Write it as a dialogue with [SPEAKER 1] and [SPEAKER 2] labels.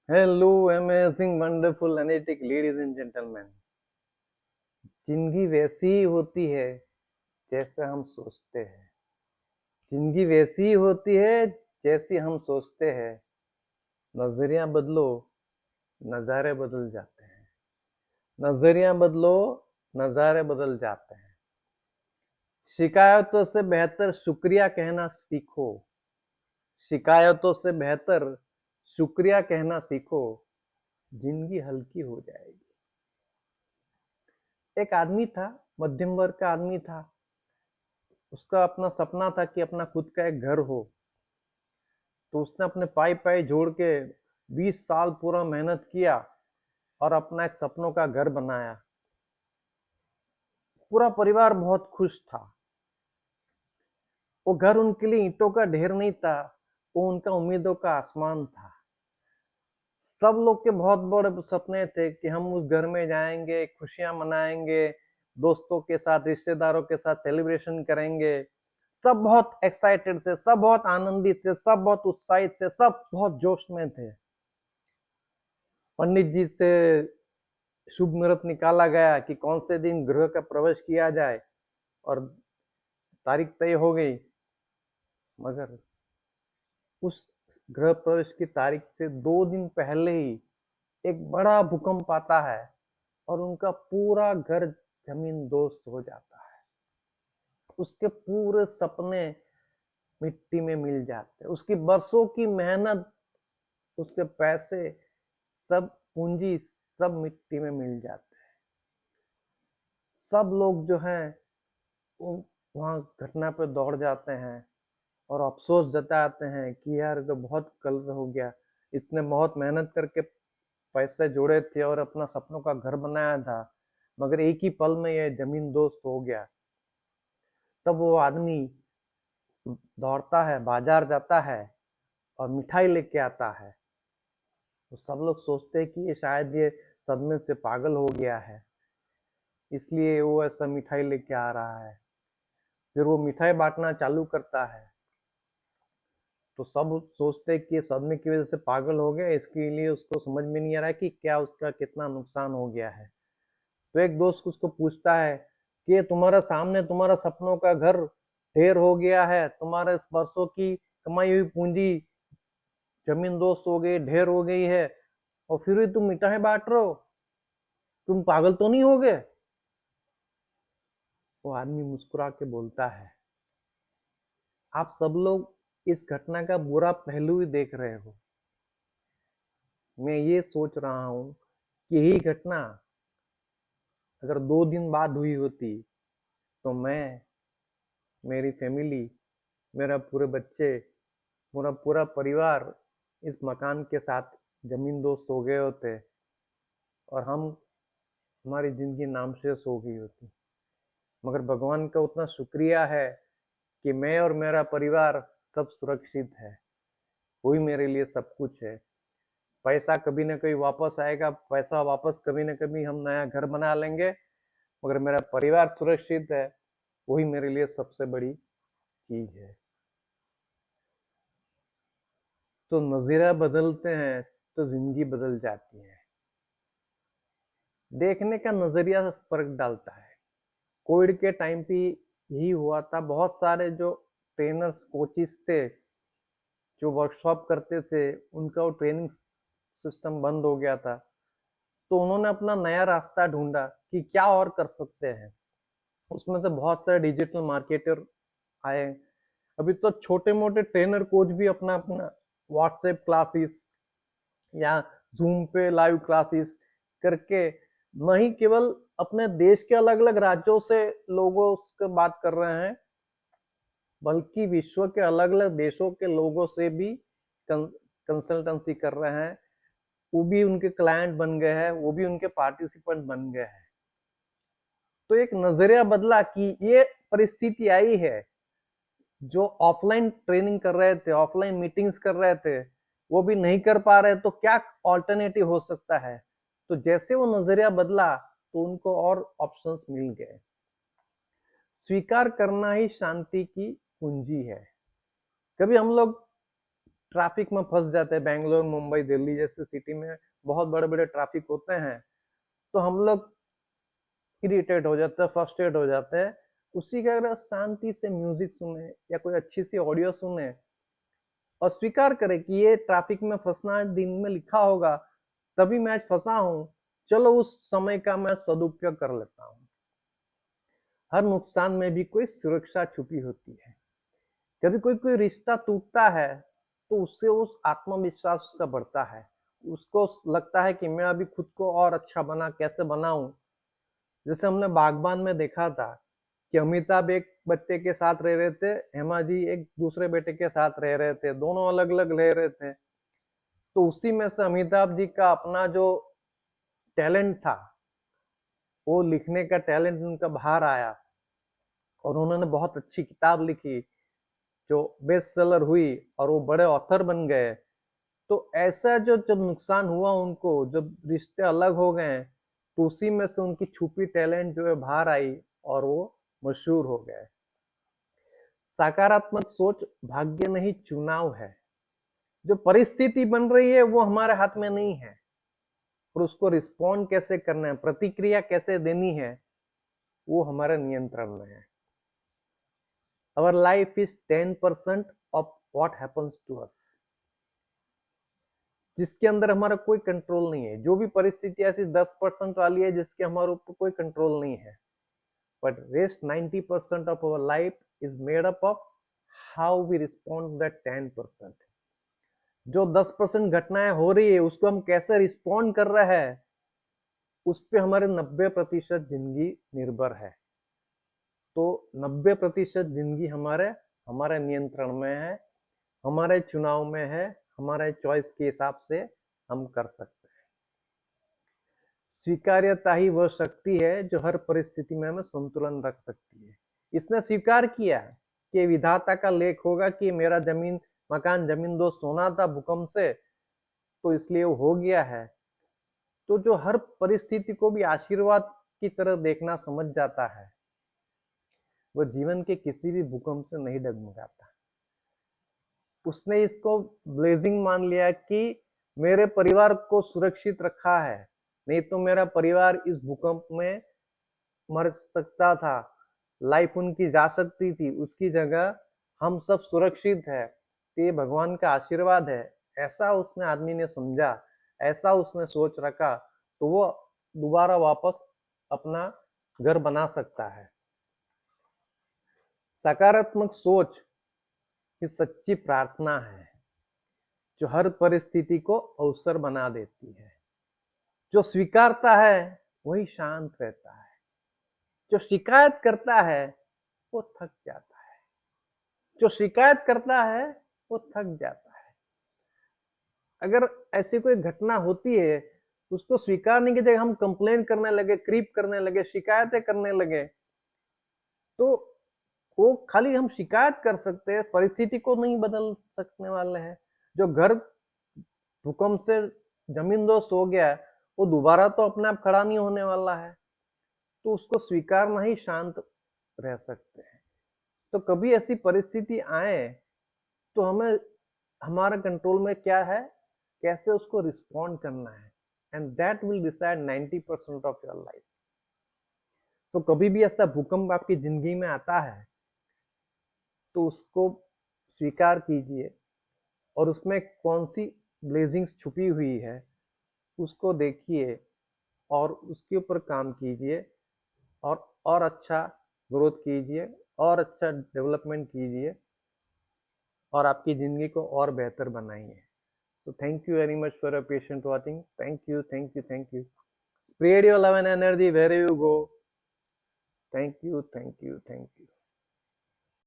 [SPEAKER 1] Hello, amazing, wonderful, energetic ladies and gentlemen. जिंदगी वैसी ही होती है जैसे हम सोचते हैं। जिंदगी वैसी ही होती है जैसी हम सोचते हैं। नजरिया बदलो, नजारे बदल जाते हैं। नजरिया बदलो, नजारे बदल जाते हैं। शिकायतों से बेहतर शुक्रिया कहना सीखो। शिकायतों से बेहतर शुक्रिया कहना सीखो। जिंदगी हल्की हो जाएगी। एक आदमी था, मध्यम वर्ग का आदमी था। उसका अपना सपना था कि अपना खुद का एक घर हो। तो उसने अपने पाई पाई जोड़ के 20 साल पूरा मेहनत किया और अपना एक सपनों का घर बनाया। पूरा परिवार बहुत खुश था। वो घर उनके लिए ईंटों का ढेर नहीं था, वो उनका उम्मीदों का आसमान था। सब लोग के बहुत बड़े सपने थे कि हम उस घर में जाएंगे, खुशियां मनाएंगे, दोस्तों के साथ, रिश्तेदारों के साथ सेलिब्रेशन करेंगे। सब बहुत एक्साइटेड थे, सब बहुत आनंदित थे, सब बहुत उत्साहित थे, सब बहुत जोश में थे। पंडित जी से शुभ मुहूर्त निकाला गया कि कौन से दिन गृह का प्रवेश किया जाए और तारीख तय हो गई। मगर उस गृह प्रवेश की तारीख से 2 दिन पहले ही एक बड़ा भूकंप आता है और उनका पूरा घर जमीन दोस्त हो जाता है। उसके पूरे सपने मिट्टी में मिल जाते हैं। उसकी बरसों की मेहनत, उसके पैसे, सब पूंजी, सब मिट्टी में मिल जाते हैं। सब लोग जो हैं वो वहां घटना पे दौड़ जाते हैं और अफसोस जताते हैं कि यार तो बहुत गलत हो गया। इसने बहुत मेहनत करके पैसे जोड़े थे और अपना सपनों का घर बनाया था, मगर एक ही पल में ये जमीन दोस्त हो गया। तब वो आदमी दौड़ता है, बाजार जाता है और मिठाई लेके आता है। तो सब लोग सोचते हैं कि ये शायद ये सदमे से पागल हो गया है, इसलिए वो ऐसा मिठाई लेके आ रहा है। फिर वो मिठाई बांटना चालू करता है। तो सब सोचते हैं कि ये सदमे की वजह से पागल हो गया, इसके लिए उसको समझ में नहीं आ रहा है कि क्या उसका कितना नुकसान हो गया है। तो एक दोस्त उसको पूछता है कि तुम्हारा सामने तुम्हारा सपनों का घर ढेर हो गया है, तुम्हारे बरसों की कमाई हुई पूंजी जमीन दोस्त हो गई, ढेर हो गई है, और फिर भी तुम मिठाई बांट रहे हो, तुम पागल तो नहीं हो गए? वो आदमी मुस्कुरा के बोलता है, आप सब लोग इस घटना का बुरा पहलू ही देख रहे हो। मैं ये सोच रहा हूं कि यही घटना अगर 2 दिन बाद हुई होती तो मैं, मेरी फैमिली, मेरा पूरे बच्चे, मेरा पूरा परिवार इस मकान के साथ जमीन दोस्त हो गए होते और हमारी जिंदगी नामशेष हो गई होती। मगर भगवान का उतना शुक्रिया है कि मैं और मेरा परिवार सब सुरक्षित है। वही मेरे लिए सब कुछ है। पैसा कभी ना कभी वापस आएगा, पैसा वापस कभी ना कभी हम नया घर बना लेंगे, मगर मेरा परिवार सुरक्षित है, वही मेरे लिए सबसे बड़ी चीज है। तो नजरिया बदलते हैं तो जिंदगी बदल जाती है। देखने का नजरिया फर्क डालता है। कोविड के टाइम पे यही हुआ था। बहुत सारे जो ट्रेनर्स, कोचिस थे, जो वर्कशॉप करते थे, उनका वो ट्रेनिंग सिस्टम बंद हो गया था। तो उन्होंने अपना नया रास्ता ढूंढा कि क्या और कर सकते हैं। उसमें से बहुत सारे डिजिटल मार्केटर आए। अभी तो छोटे मोटे ट्रेनर कोच भी अपना अपना व्हाट्सएप क्लासेस या जूम पे लाइव क्लासेस करके नहीं केवल अपने देश के अलग अलग राज्यों से लोगों से बात कर रहे हैं, बल्कि विश्व के अलग अलग देशों के लोगों से भी कंसल्टेंसी कर रहे हैं। वो भी उनके क्लाइंट बन गए हैं, वो भी उनके पार्टिसिपेंट बन गए हैं। तो एक नजरिया बदला कि ये परिस्थिति आई है। जो ऑफलाइन ट्रेनिंग कर रहे थे, ऑफलाइन मीटिंग्स कर रहे थे, वो भी नहीं कर पा रहे, तो क्या ऑल्टरनेटिव हो सकता है? तो जैसे वो नजरिया बदला तो उनको और ऑप्शंस मिल गए। स्वीकार करना ही शांति की कुंजी है। कभी हम लोग ट्रैफिक में फंस जाते हैं। बेंगलोर, मुंबई, दिल्ली जैसे सिटी में बहुत बड़े बड़े ट्रैफिक होते हैं, तो हम लोग इरिटेट हो जाते हैं, फ्रस्ट्रेट हो जाते हैं। उसी का अगर शांति से म्यूजिक सुने या कोई अच्छी सी ऑडियो सुने और स्वीकार करें कि ये ट्रैफिक में फंसना दिन में लिखा होगा, तभी मैं आज फंसा हूं, चलो उस समय का मैं सदुपयोग कर लेता हूं। हर नुकसान में भी कोई सुरक्षा छुपी होती है। जब कोई कोई रिश्ता टूटता है तो उससे उस आत्मविश्वास उसका बढ़ता है। उसको लगता है कि मैं अभी खुद को और अच्छा कैसे बनाऊं। जैसे हमने बागबान में देखा था कि अमिताभ एक बच्चे के साथ रह रहे थे, हेमा जी एक दूसरे बेटे के साथ रह रहे थे, दोनों अलग अलग रह रहे थे। तो उसी में से अमिताभ जी का अपना जो टैलेंट था, वो लिखने का टैलेंट उनका बाहर आया और उन्होंने बहुत अच्छी किताब लिखी जो बेस्ट सेलर हुई और वो बड़े ऑथर बन गए। तो ऐसा जो जब नुकसान हुआ उनको, जब रिश्ते अलग हो गए, तो उसी में से उनकी छुपी टैलेंट जो है बाहर आई और वो मशहूर हो गए। सकारात्मक सोच भाग्य नहीं, चुनाव है। जो परिस्थिति बन रही है वो हमारे हाथ में नहीं है, और उसको रिस्पॉन्ड कैसे करना है, प्रतिक्रिया कैसे देनी है, वो हमारे नियंत्रण में है। Our life is 10% of what happens to us, जिसके अंदर हमारा कोई कंट्रोल नहीं है। जो भी परिस्थिति ऐसी 10% वाली है जिसके हमारे ऊपर कोई कंट्रोल नहीं है, but rest 90% of our life is made up of how we respond that 10%। जो 10% घटनाएं हो रही है उसको हम कैसे रिस्पॉन्ड कर रहे हैं, उस पर हमारे 90% जिंदगी निर्भर है। तो 90% जिंदगी हमारे हमारे नियंत्रण में है, हमारे चुनाव में है, हमारे चॉइस के हिसाब से हम कर सकते हैं। स्वीकार्यता ही वह शक्ति है जो हर परिस्थिति में हमें संतुलन रख सकती है। इसने स्वीकार किया कि विधाता का लेख होगा कि मेरा मकान जमींदोज होना था भूकंप से, तो इसलिए वो हो गया है। तो जो हर परिस्थिति को भी आशीर्वाद की तरह देखना समझ जाता है, वो जीवन के किसी भी भूकंप से नहीं डगमगाता। उसने इसको ब्लेसिंग मान लिया कि मेरे परिवार को सुरक्षित रखा है, नहीं तो मेरा परिवार इस भूकंप में मर सकता था, लाइफ उनकी जा सकती थी, उसकी जगह हम सब सुरक्षित है। ये भगवान का आशीर्वाद है। ऐसा उसने आदमी ने समझा, ऐसा उसने सोच रखा, तो वो दोबारा वापस अपना घर बना सकता है। सकारात्मक सोच की सच्ची प्रार्थना है जो हर परिस्थिति को अवसर बना देती है। जो स्वीकारता है वही शांत रहता है, जो शिकायत करता है वो थक जाता है। जो शिकायत करता है वो थक जाता है। अगर ऐसी कोई घटना होती है, उसको स्वीकारने की जगह हम कंप्लेन करने लगे, क्रीप करने लगे, शिकायतें करने लगे, तो वो खाली हम शिकायत कर सकते हैं, परिस्थिति को नहीं बदल सकने वाले हैं। जो घर भूकंप से जमींदोज हो गया है, वो दोबारा तो अपने आप खड़ा नहीं होने वाला है, तो उसको स्वीकारना ही शांत रह सकते हैं। तो कभी ऐसी परिस्थिति आए तो हमें हमारा कंट्रोल में क्या है, कैसे उसको रिस्पॉन्ड करना है, and that will decide 90% of your life. So कभी भी ऐसा भूकंप आपकी जिंदगी में आता है तो उसको स्वीकार कीजिए और उसमें कौन सी ब्लेसिंग्स छुपी हुई है उसको देखिए और उसके ऊपर काम कीजिए और अच्छा ग्रोथ कीजिए और अच्छा डेवलपमेंट कीजिए और आपकी ज़िंदगी को और बेहतर बनाइए। So thank you very much for your patient watching. Thank you, thank you, thank you. Spread your love and energy where you go. Thank you, thank you, thank you.